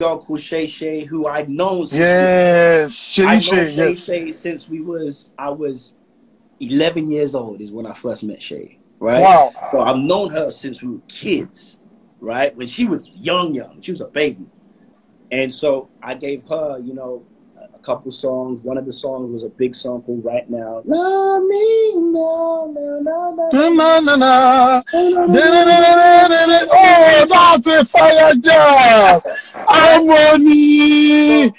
girl called Shay Shay, who I'd known since yes, Shay Shay, Shay yes. Shay since I was 11 years old is when I first met Shay, right? Wow. So I've known her since we were kids, right? When she was young, she was a baby. And so I gave her, you know, a couple songs. One of the songs was a big song called Right Now. Love me, no, no, no, no. Oh, that's a fire job. Harmony,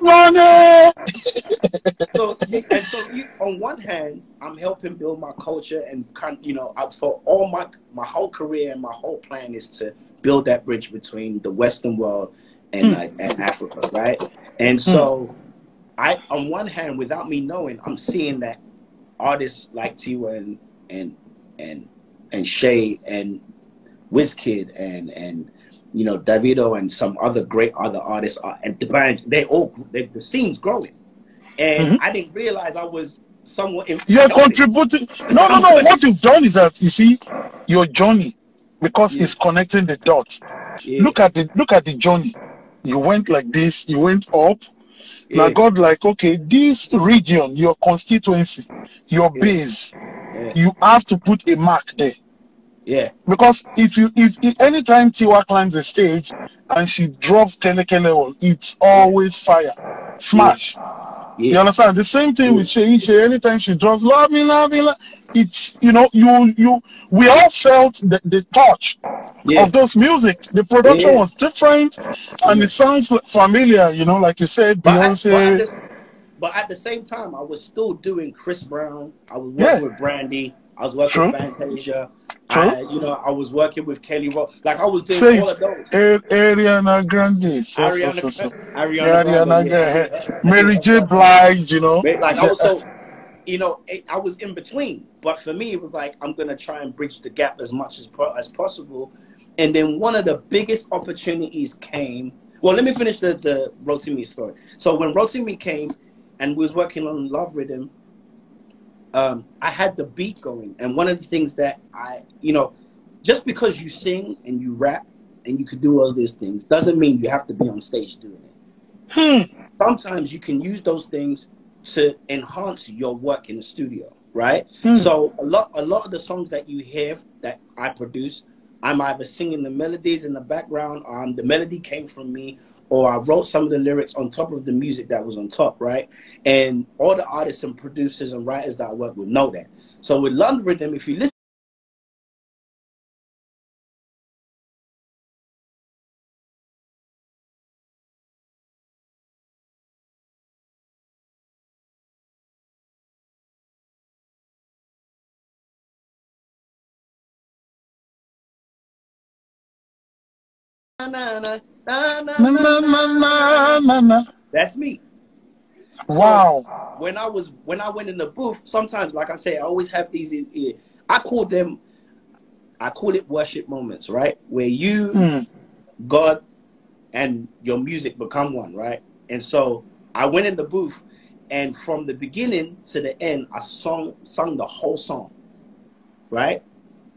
money. So on one hand, I'm helping build my culture and you know, for all my whole career and my whole plan is to build that bridge between the Western world and Africa, right? And so on one hand, without me knowing, I'm seeing that artists like Tiwa and Shay and Wizkid and you know, Davido and some other great other artists and the band, the scene's growing. And I didn't realize I was somewhat. You're contributing. No. What you've done is that, you see, your journey, because it's connecting the dots. Yeah. Look at the journey. You went like this. You went up. Now God, like, okay, this region, your constituency, your base, you have to put a mark there. Yeah. Because if anytime Tiwa climbs the stage and she drops Kelekele level, it's always fire, smash. You understand? The same thing with Shay. Anytime she drops love me, it's, you know, we all felt the touch of those music. The production was different and it sounds familiar, you know, like you said, Beyonce. But at the same time, I was still doing Chris Brown. I was working with Brandy. I was working with Fantasia. You know, I was working with Kelly Rowland. Like, I was doing all of those. Ariana Grande. Ariana Grande. Mary J. Blige, you know. Like, I was so, you know, I was in between. But for me, it was like, I'm going to try and bridge the gap as much as possible. And then one of the biggest opportunities came. Well, let me finish the Rotimi story. So when Rotimi came and we was working on Love Rhythm, I had the beat going. And one of the things that you know, just because you sing and you rap and you can do all these things doesn't mean you have to be on stage doing it. Sometimes you can use those things to enhance your work in the studio, right? So a lot of the songs that you hear that I produce, I'm either singing the melodies in the background, the melody came from me, or I wrote some of the lyrics on top of the music that was on top, right? And all the artists and producers and writers that I work with know that. So with Love Rhythm, if you listen, that's me. Wow. So when I went in the booth, sometimes, like I say, I always have these. I call it worship moments, right? Where you, God, and your music become one, right? And so I went in the booth, and from the beginning to the end, I sung the whole song, right?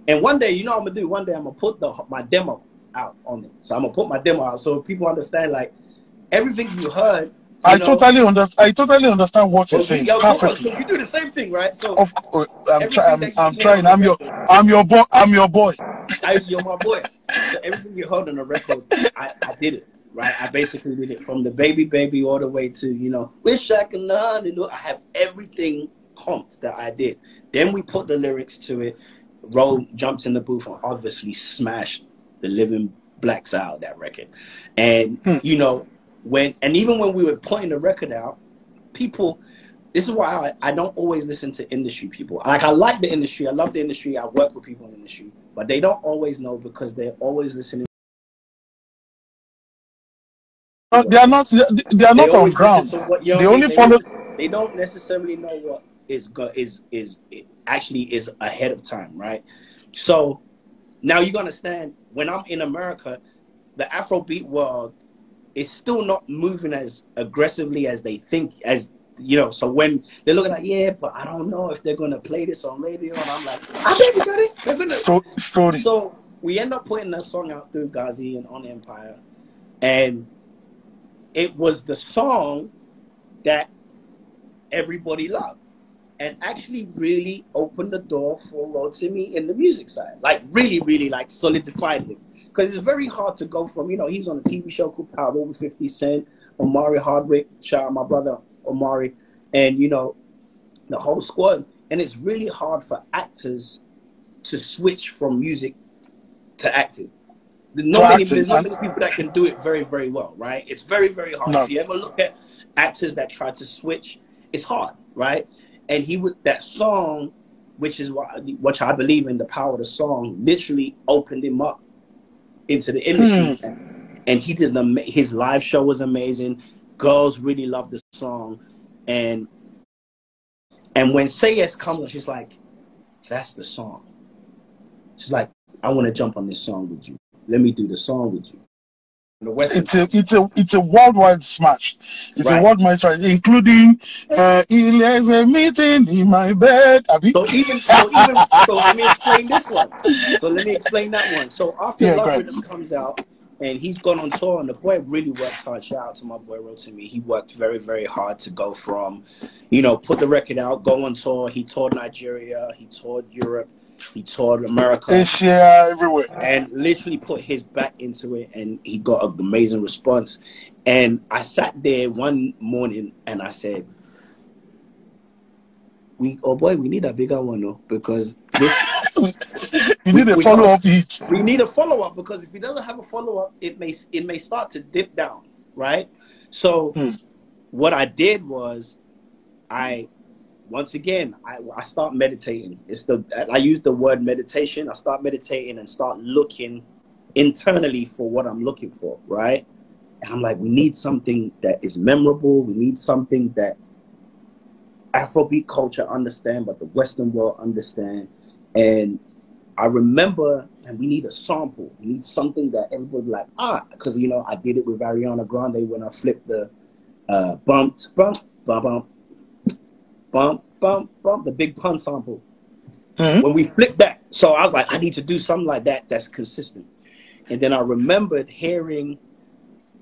And one day, you know what I'm gonna do? One day I'm gonna put my demo out on it. So I'm gonna put my demo out so people understand, like, everything you heard. I totally understand what you're saying. Perfectly. You do the same thing, right? So of course, I'm trying. I'm your boy. You're my boy. So everything you heard on the record, I did it, right? I basically did it from the baby all the way to, you know, wish I could learn. I have everything comped that I did. Then we put the lyrics to it. Ro jumped in the booth and obviously smashed the living blacks out of that record. And you know, even when we were putting the record out, people, this is why I don't always listen to industry people. Like, I like the industry, I love the industry, I work with people in the industry, but they don't always know because they're always listening. They are not on ground. They only follow. They don't necessarily know what actually is ahead of time, right? So now you understand, when I'm in America, the Afrobeat world is still not moving as aggressively as they think, as you know. So when they're looking at, yeah, but I don't know if they're gonna play this on radio, and I'm like, I bet we got it. They're gonna. Story. So we end up putting that song out through Ghazi and on Empire, and it was the song that everybody loved, and actually really opened the door for Rotimi in the music side. Like really, really like solidified him. Because it's very hard to go from, you know, he's on a TV show called Power with 50 Cent, Omari Hardwick, shout out my brother Omari, and, you know, the whole squad. And it's really hard for actors to switch from music to acting. There's not many people that can do it very, very well, right? It's very, very hard. No. If you ever look at actors that try to switch, it's hard, right? And he would, that song, which I believe in, the power of the song, literally opened him up into the industry. And he did, his live show was amazing. Girls really loved the song. And when Say Yes comes, she's like, that's the song. She's like, I want to jump on this song with you. Let me do the song with you. It's a worldwide smash. It's a worldwide smash, including there's a meeting in my bed. So let me explain this one. So let me explain that one. So after Love Rhythm comes out, and he's gone on tour, and the boy really worked hard. Shout out to my boy Rotimi. He worked very, very hard to go from, you know, put the record out, go on tour. He toured Nigeria, he toured Europe, he toured America, Asia, everywhere, and literally put his back into it, and he got an amazing response. And I sat there one morning and I said, we need a bigger one, though, because this we need a follow-up. We need a follow-up, because if he doesn't have a follow-up, it may start to dip down, right? So what I did was, once again, I start meditating. I use the word meditation. I start meditating and start looking internally for what I'm looking for, right? And I'm like, we need something that is memorable. We need something that Afrobeat culture understand, but the Western world understand. And I remember, and we need a sample. We need something that everybody like, because, you know, I did it with Ariana Grande when I flipped the bump, bump, bump, bump, bump, bump, bump, the Big Pun sample. When we flipped that, so I was like, I need to do something like that that's consistent. And then I remembered hearing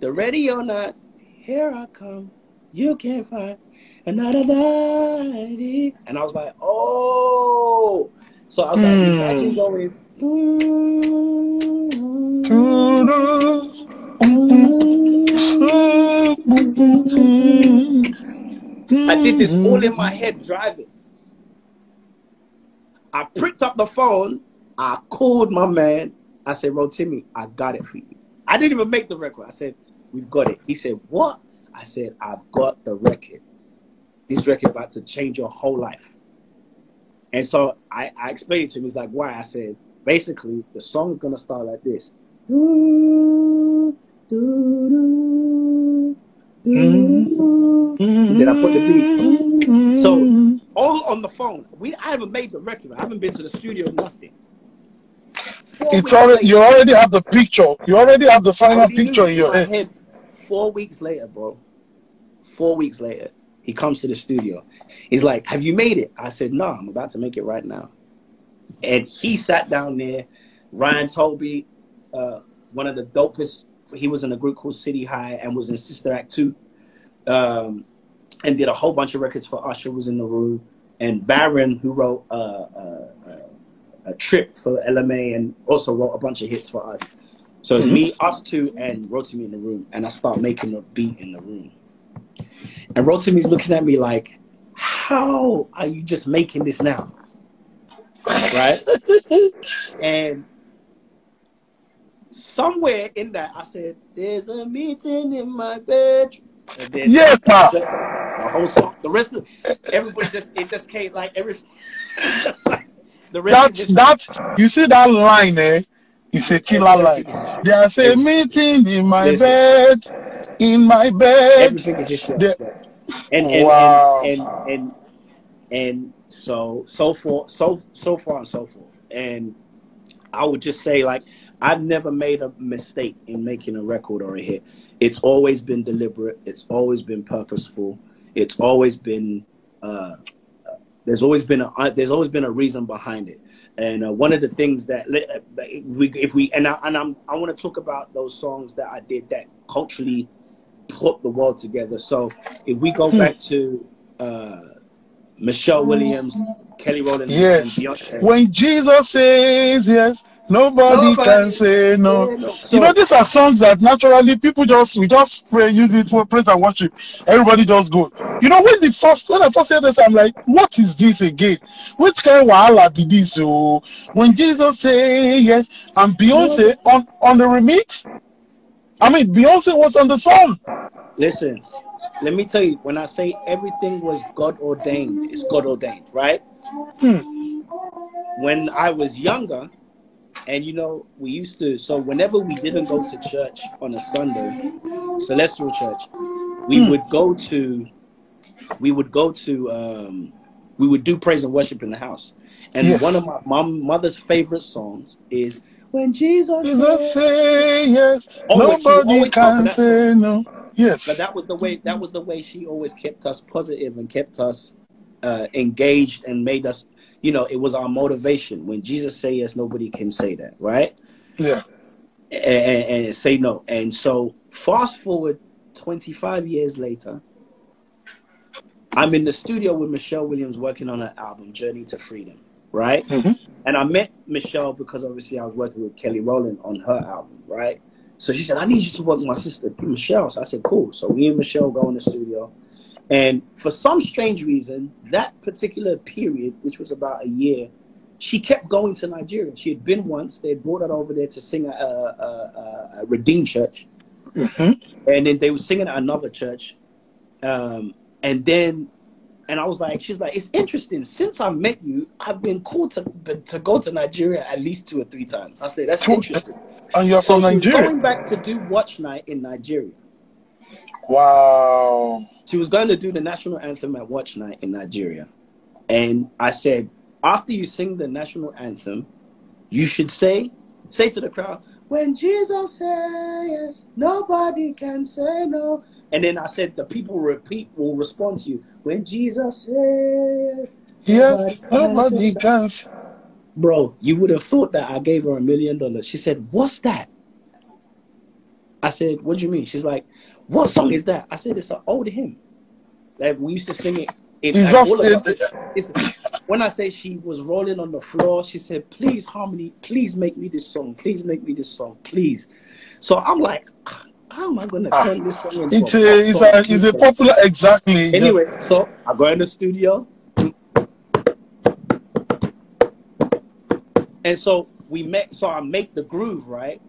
the Ready or Not, here I come, you can't find another daddy. And I was like, oh. So I was like, imagine going. I did this all in my head driving. I picked up the phone. I called my man. I said, Rotimi, I got it for you. I didn't even make the record. I said, we've got it. He said, what? I said, I've got the record. This record about to change your whole life. And so I explained to him, he's like, why? I said, basically, the song's going to start like this. And then I put the beat. So all on the phone. I haven't made the record. I haven't been to the studio, nothing. You already have the picture. You already have the final picture in your head. 4 weeks later, bro. 4 weeks later, he comes to the studio. He's like, have you made it? I said, no, I'm about to make it right now. And he sat down there. Ryan Tolby, one of the dopest, he was in a group called City High and was in Sister Act 2. And did a whole bunch of records for Osha, was in the room. And Varen, who wrote a Trip for LMA and also wrote a bunch of hits for us. So it's me, us two, and Rotimi in the room. And I start making a beat in the room. And Rotimi's looking at me like, how are you just making this now? Right? And somewhere in that, I said, there's a meeting in my bedroom. And then the whole song, the rest of everybody it just came like every. The rest you see that line, it's a killer line. There's a meeting in my bed, in my bed. Everything is just and so far and so forth. And I would just say, like, I've never made a mistake in making a record or a hit. It's always been deliberate. It's always been purposeful. It's always been there's always been a reason behind it. And one of the things that I want to talk about those songs that I did that culturally put the world together. So if we go back to Michelle Williams, Kelly Rowland, and Yes. Beyonce. When Jesus says yes, nobody can say no. So, you know, these are songs that naturally people we just pray, use it for praise and worship. Everybody just go. You know, when I first heard this, I'm like, what is this again? Which kind of wahala be this? So when Jesus say yes, and Beyonce on the remix. I mean, Beyonce was on the song. Listen, let me tell you, when I say everything was God ordained, it's God ordained, right? When I was younger, and you know, we used to, so whenever we didn't go to church on a Sunday, Celestial Church, we would do praise and worship in the house. And one of my mother's favorite songs is When Jesus say yes, nobody can say no. Yes. But that was the way she always kept us positive and kept us engaged and made us, you know, it was our motivation. When Jesus say yes, nobody can say that, right? Yeah. And say no. And so fast forward 25 years later, I'm in the studio with Michelle Williams working on her album, Journey to Freedom, right? And I met Michelle because obviously I was working with Kelly Rowland on her album, right? So she said, I need you to work with my sister, Michelle. So I said, cool. So me and Michelle go in the studio. And for some strange reason, that particular period, which was about a year, she kept going to Nigeria. She had been once. They brought her over there to sing at a Redeemed church. And then they were singing at another church. And I was like, she's like, it's interesting. Since I met you, I've been called to go to Nigeria at least 2 or 3 times. I said, that's interesting. And you're from Nigeria? She was going back to do Watch Night in Nigeria. Wow. She was going to do the national anthem at Watch Night in Nigeria. And I said, after you sing the national anthem, you should say to the crowd, when Jesus says, nobody can say no. And then I said, the people will respond to you. When Jesus says, yes, nobody can. Bro, you would have thought that I gave her $1 million. She said, what's that? I said, what do you mean? She's like, what song is that? I said, it's an old hymn. Like, we used to sing it. When I say she was rolling on the floor, she said, please, Harmony, please make me this song. Please make me this song, please. So I'm like, how am I going to turn this song into it's a popular, exactly. Anyway, so I go in the studio. And so I make the groove, right?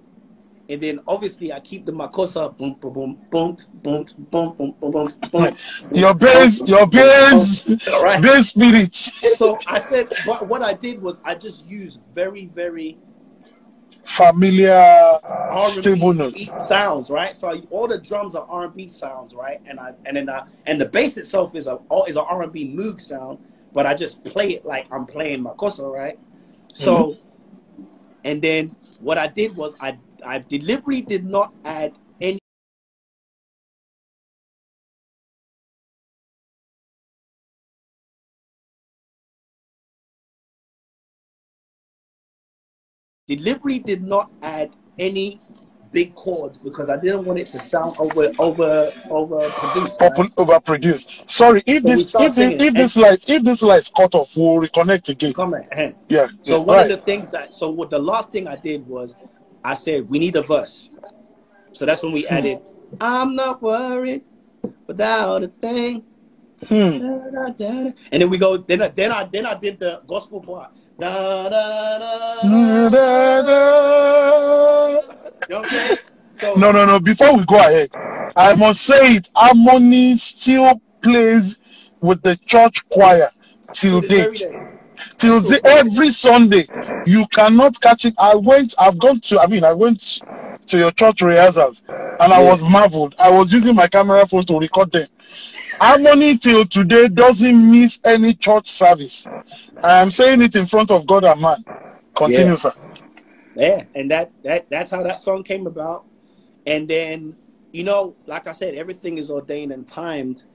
And then obviously I keep the makossa, boom, boom, boom, boom, boom, boom, boom, boom, boom. Your bass spirit. So I said, but what I did was I just used very, very familiar stable notes sounds, right? So all the drums are R&B sounds, right? And the bass itself is an R&B moog sound, but I just play it like I'm playing makossa, right? So, and then what I did was I deliberately did not add any big chords because I didn't want it to sound overproduced. Overproduced. Sorry, if this life cut off, we'll reconnect again. Yeah. So one of the things the last thing I did was I said we need a verse. So that's when we added I'm not worried without a thing. And then we go. Then I did the gospel part. Da, da, da, da, da. You know what I'm saying? So, no. Before we go ahead, I must say it. Harmony still plays with the church choir till date. Every Sunday, you cannot catch it. I went to your church rehearsals, and I was marveled. I was using my camera phone to record them. Harmony till today doesn't miss any church service. I am saying it in front of God and man. Continue, sir. Yeah, and that's how that song came about. And then, you know, like I said, everything is ordained and timed.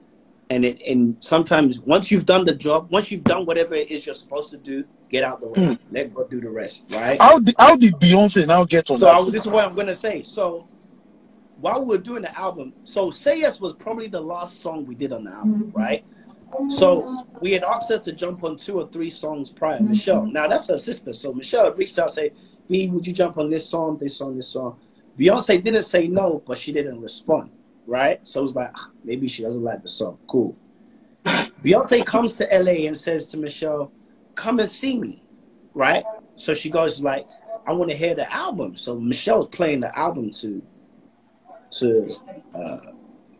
And sometimes once you've done the job, once you've done whatever it is you're supposed to do, get out the way. Let God do the rest, right? How did Beyonce now get on that? So this is what I'm going to say. So while we were doing the album, so Say Yes was probably the last song we did on the album, right? So we had asked her to jump on 2 or 3 songs prior, Michelle. Now that's her sister. So Michelle had reached out and said, V, would you jump on this song, this song, this song? Beyonce didn't say no, but she didn't respond, right? So it was like, maybe she doesn't like the song. Cool. Beyonce comes to LA and says to Michelle, come and see me, right? So she goes like, I want to hear the album. So Michelle's playing the album to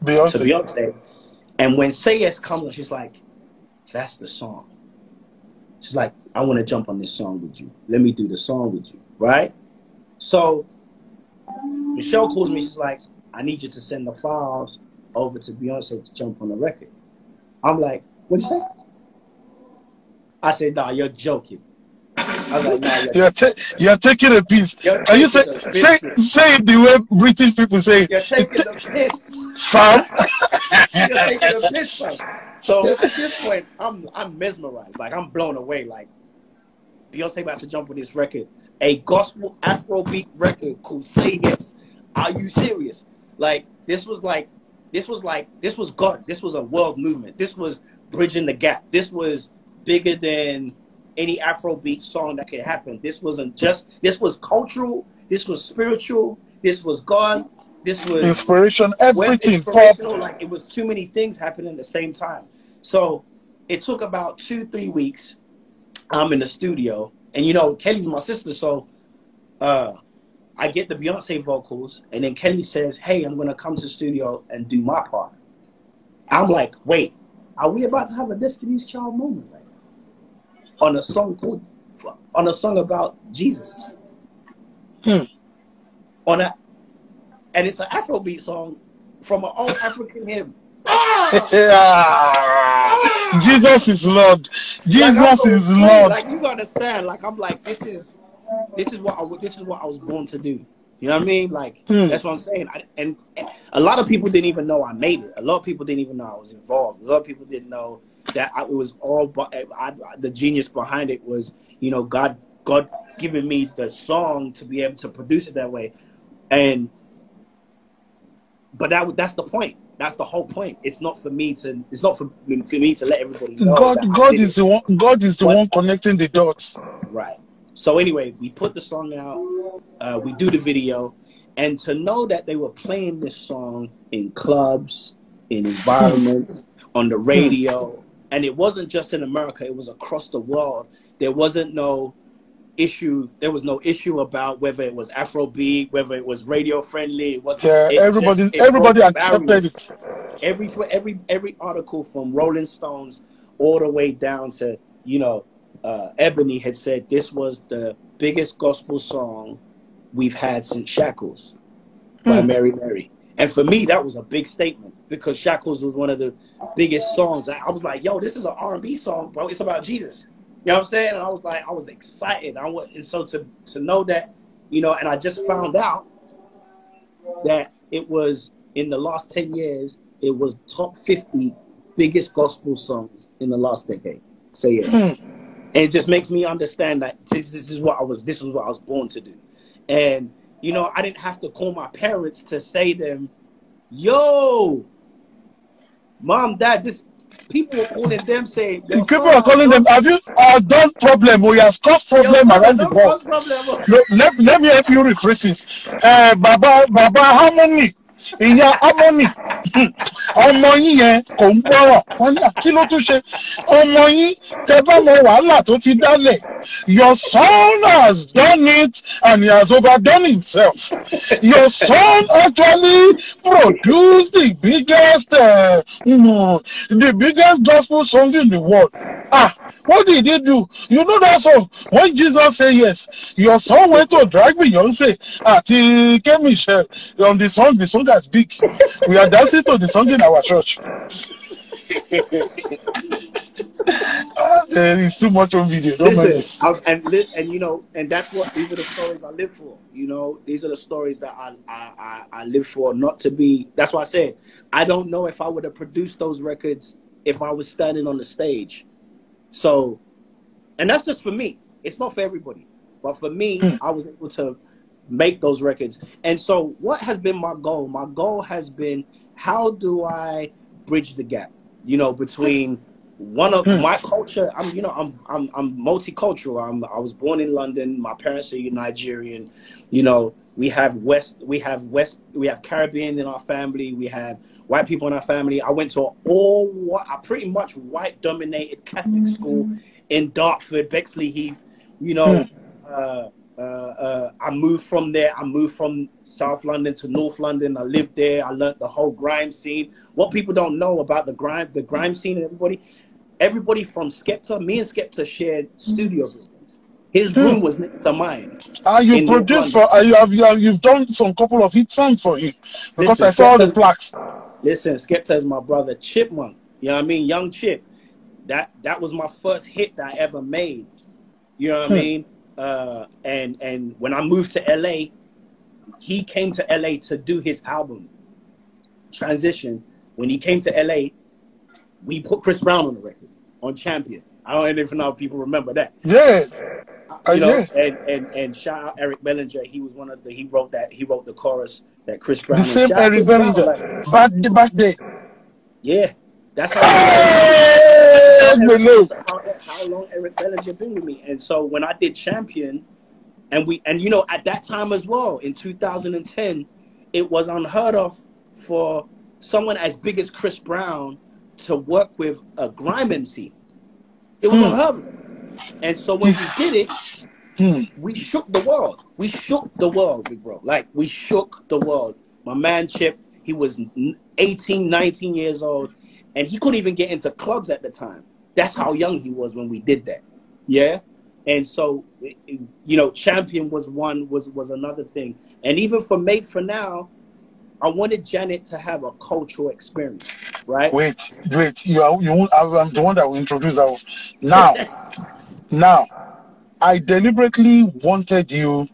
Beyonce. And when Say Yes comes on, she's like, that's the song. She's like, I want to jump on this song with you. Let me do the song with you, right? So Michelle calls me. She's like, I need you to send the files over to Beyonce to jump on the record. I'm like, what'd you say? I said, nah, you're joking. I was like, nah, you're taking a piece. Can you say it the way British people say it? You're taking the piss. Fam. You're taking the piss, fam. So at this point, I'm mesmerized. Like, I'm blown away. Like, Beyonce about to jump on this record. A gospel Afrobeat record called Say Yes. Are you serious? Like, this was God. This was a world movement. This was bridging the gap. This was bigger than any Afrobeat song that could happen. This was cultural. This was spiritual. This was God. This was inspiration, everything. Inspirational. Like, it was too many things happening at the same time. So it took about 2-3 weeks. I'm in the studio, and you know, Kelly's my sister, so I get the Beyonce vocals, and then Kelly says, hey, I'm gonna come to the studio and do my part. I'm like, wait, are we about to have a Destiny's Child moment right now? On a song about Jesus. And it's an Afrobeat song from an old African hymn. Jesus is Lord. Jesus is Lord. Like, you understand? Like, I'm like, this is what I was born to do. You know what I mean? Like, that's what I'm saying. And a lot of people didn't even know I made it. A lot of people didn't even know I was involved. A lot of people didn't know that it was all. The genius behind it was, you know, God giving me the song to be able to produce it that way. But that's the point. That's the whole point. It's not for me to let everybody know. God is the one connecting the dots. Right. So anyway, we put the song out. We do the video, and to know that they were playing this song in clubs, in environments, on the radio, and it wasn't just in America. It was across the world. There was no issue about whether it was Afrobeat, whether it was radio friendly. Everybody accepted it. Every article from Rolling Stones all the way down to, you know, Ebony had said this was the biggest gospel song we've had since Shackles by Mary Mary. And for me, that was a big statement, because Shackles was one of the biggest songs. I was like, yo, this is an R&B song, bro. It's about Jesus. You know what I'm saying? And I was excited. And so to know that, you know, and I just found out that it was, in the last 10 years, it was top 50 biggest gospel songs in the last decade. Say Yes. And it just makes me understand that this is what I was born to do. And, you know, I didn't have to call my parents to say them, yo, mom, dad, this. People were calling them saying, people are calling them, have you done problem? We have caused problem around the world. Let me help you rephrase this. Baba harmony. Ìyá harmony. Ọmọ yín yẹn kò ń gbọ́rọ̀. Wọ́n ní kí ló tún ṣe? Ọmọ yín tẹ́ bá mọ wàhálà tó ti dálẹ̀. Your son has done it and he has overdone himself. Your son actually produced the biggest gospel song in the world. What did he do? You know that song? When Jesus said yes, your son went to drag Beyonce àti K Michelle on the song that's big. We are dancing to the song in our church. There is too much on video. And you know, and these are the stories I live for. You know, these are the stories that I live for. Not to be. That's why I said I don't know if I would have produced those records if I was standing on the stage. So, and that's just for me. It's not for everybody. But for me, I was able to make those records. And so what has been my goal? My goal has been, how do I bridge the gap, you know, between one of my culture. I'm multicultural. I was born in London. My parents are Nigerian. You know, we have Caribbean in our family. We have white people in our family. I went to a pretty much white dominated Catholic school in Dartford, Bexley Heath. You know, I moved from there. I moved from South London to North London. I lived there. I learned the whole grime scene. What people don't know about the grime scene, and everybody from Skepta, me and Skepta shared studio buildings. His room was next to mine. You produced for, you've done some couple of hit songs for him, because listen, I saw the plaques. Listen, Skepta is my brother Chipmunk. You know what I mean? Young Chip. That was my first hit that I ever made. You know what I mean? And when I moved to LA, he came to LA to do his album Transition. When he came to LA, we put Chris Brown on the record on Champion. I don't even know if people remember that. Yeah. You know, and shout out Eric Bellinger. He was he wrote the chorus that Chris Brown. The same Eric Bellinger. Back then. Yeah. That's how long Eric Bellinger been with me. And so when I did Champion, and you know, at that time as well, in 2010, it was unheard of for someone as big as Chris Brown to work with a grime MC. It was unheard of. And so when we did it, we shook the world. We shook the world, big bro. Like, we shook the world. My man Chip, he was 18, 19 years old, and he couldn't even get into clubs at the time. That's how young he was when we did that. Yeah. And so, you know, Champion was another thing. And even for Made for Now, I wanted Janet to have a cultural experience, right? Wait. I'm the one that will introduce her. Now, I deliberately wanted you.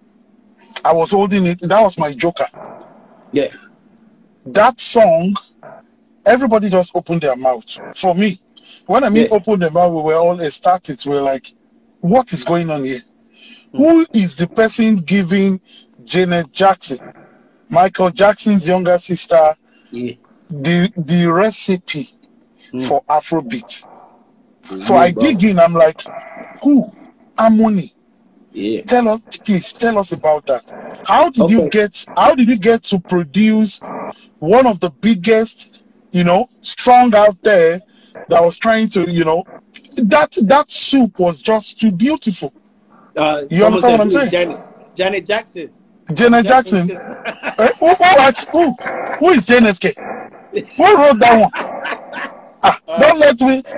I was holding it. That was my joker. Yeah. That song, everybody just opened their mouth. For me, when I mean open their mouth, we were all ecstatic. We were like, what is going on here? Who is the person giving Janet Jackson, Michael Jackson's younger sister, the recipe for Afrobeat? So I dig in. I'm like, who? Harmony. Yeah. Please tell us about that. How did you get to produce one of the biggest, you know, strong out there that was trying to, you know, that soup was just too beautiful. You understand what I'm saying? Janet Jackson. Janet Jackson. Who is Janet K? Who wrote that one?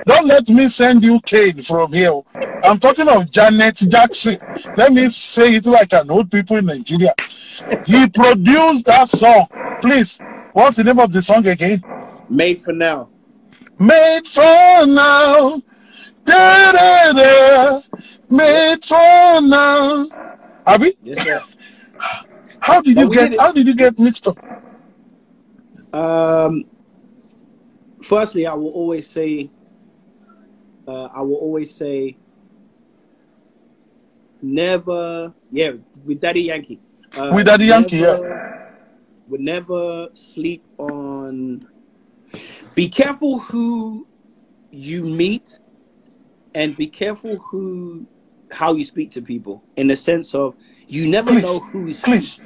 Don't let me send you Kane from here. I'm talking of Janet Jackson. Let me say it like an old people in Nigeria. He produced that song. Please, what's the name of the song again? Made for Now. Made for Now. Da, da, da. Made for Now. Abi? Yes, sir. How did you get mixed up? Firstly, I will always say never, with Daddy Yankee. With Daddy Yankee, yeah. Would never sleep on. Be careful who you meet, and be careful how you speak to people. In the sense of, you never know who's. Please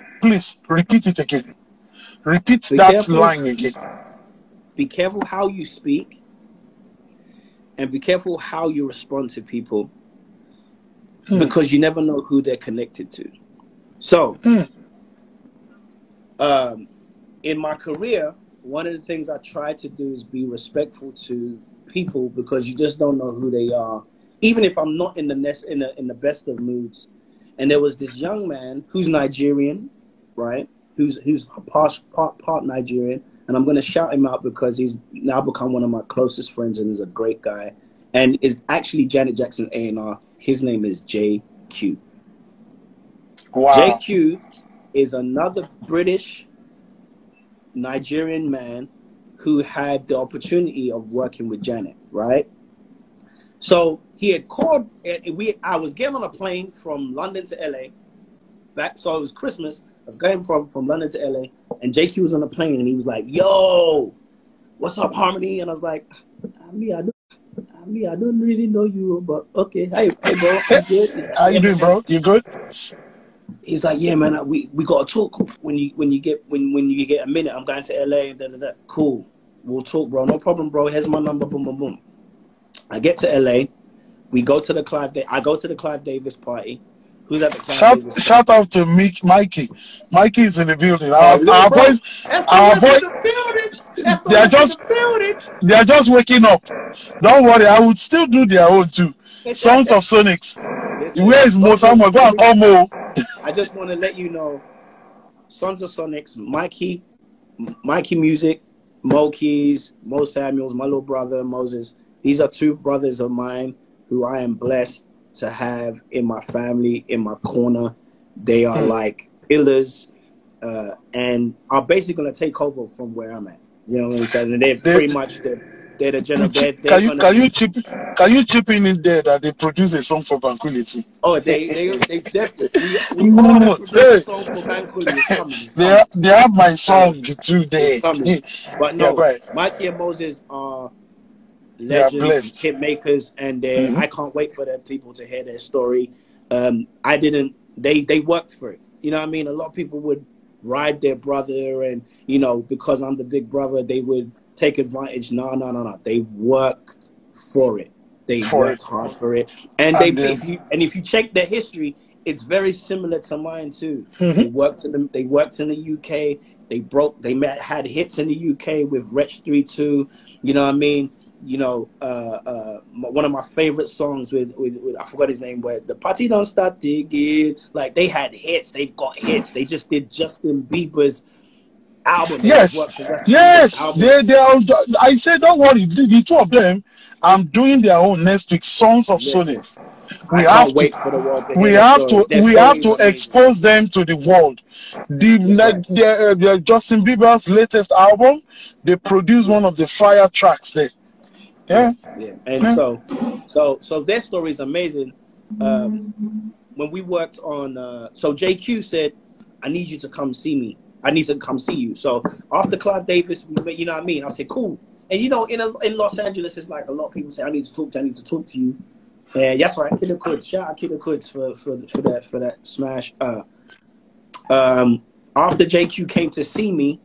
repeat it again. Repeat that line again. Be careful how you speak, and be careful how you respond to people, because you never know who they're connected to. So, in my career, one of the things I try to do is be respectful to people, because you just don't know who they are. Even if I'm not in the best of moods. And there was this young man who's Nigerian, right? Who's part Nigerian. And I'm going to shout him out because he's now become one of my closest friends and is a great guy. And is actually Janet Jackson A&R. His name is JQ. Wow. JQ is another British Nigerian man who had the opportunity of working with Janet, right? So he had called, I was getting on a plane from London to LA, back. So it was Christmas. I was going from London to LA, and JQ was on the plane, and he was like, "Yo, what's up, Harmony?" And I was like, I don't really know you, but okay. Hey, bro, you good? He's like, How yeah, you doing, man. bro? You good? He's like, yeah, man. We gotta talk when you get a minute. I'm going to LA. Da, da, da. Cool. We'll talk, bro. No problem, bro. Here's my number. Boom, boom, boom. I get to LA. We go to the I go to the Clive Davis party. Who's at the Clive Davis party? Shout out to Mikey. Mikey is in the building. Our boys, they are just waking up. Don't worry, I would still do their own too. Sons of Sonics. Listen, where is Mo Samuel? Go and call Mo. I just want to let you know, Sons of Sonics, Mikey Music, Mo Keys, Mo Samuels, my little brother Moses. These are two brothers of mine who I am blessed to have in my family, in my corner. They are like pillars, and are basically going to take over from where I'm at. You know what I'm saying? And they're pretty much they're the general. Can you chip in there that they produce a song for Bankulli too? Oh, they definitely. We all have produced a song for Bankulli. It's coming. They have my song too there. But no, yeah, Mikey and Moses are legends, hit makers, and I can't wait for their people to hear their story. They worked for it. You know what I mean? A lot of people would ride their brother, and because I'm the big brother, they would take advantage. No. They worked for it. They worked hard for it, and if you check their history, it's very similar to mine too. They worked in the UK. They had hits in the UK with Wretch 3-2. You know what I mean? One of my favorite songs with I forgot his name, where the party don't start digging. Like, they had hits. They've got hits. They just did Justin Bieber's album. Yes. They are. I said, don't worry. The two of them, I'm doing their own next week. Sons of Sonics. We have to expose them to the world. The Justin Bieber's latest album, they produced one of the fire tracks there. Yeah. And so their story is amazing. When we worked on, so JQ said, I need you to come see me. I need to come see you. So after Clive Davis, you know what I mean? I said, cool. And in Los Angeles, it's like a lot of people say, I need to talk to you. And that's right, Killer Kuds. Shout out Killer Kuds for that smash. After JQ came to see me,